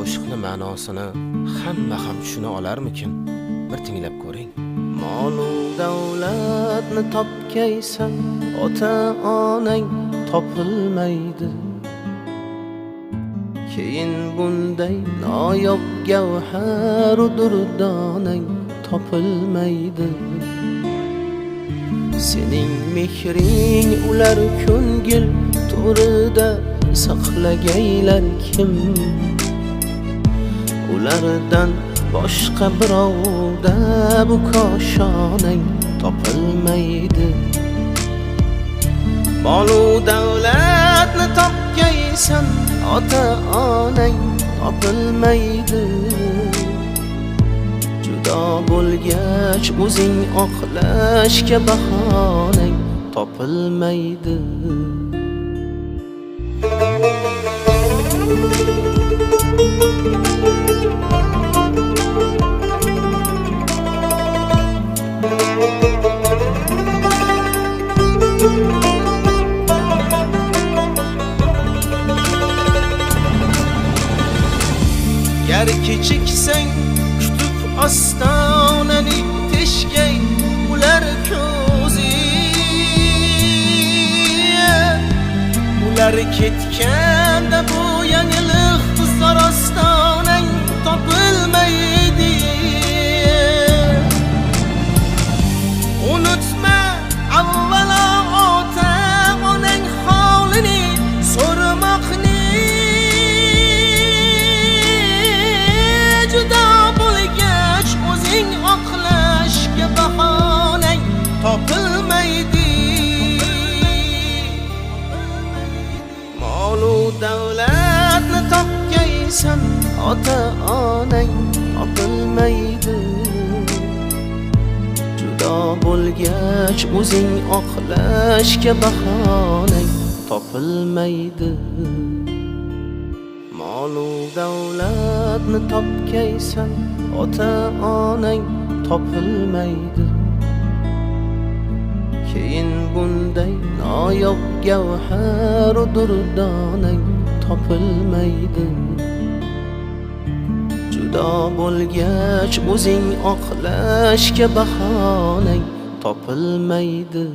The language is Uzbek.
qo'shiqni ma'nosini hamma ham tushuna olarmikin? Bir tinglab ko'ring. Mol-u davlatni topgaysan, ota-onang topilmaydi. Keyin bunday noyob gavhar durdonang topilmaydi. Sening mehring ular ko'ngil to'rida saqlagaylar kim? Ulardan boshqa birovda bu koshonang topilmaydi. Mol-u davlatni topgaysan, ota-onang topilmaydi. Judo bo'lgach o'zing oqlashga bahonang topilmaydi. Gar kechiksang kutib ostonani teshgay ular ko'zi. Ular ketganda bu yangilik zarostonang topilmaydi. Unutma avvalo ota-onang holini so'ramoqni. Judo bo'lgach o'zing oqlashga bahonang topilmaydi. Mol-u davlatni topgaysan, ota-onang topilmaydi. Judo bo'lgach o'zing oqlashga bahonang topilmaydi. Mol-u davlatni topgaysan, ota-onang topilmaydi. Keyin bunday noyob gavhar durdonang topilmaydi. Judo bo'lgach o'zing oqlashga bahonang topilmaydi.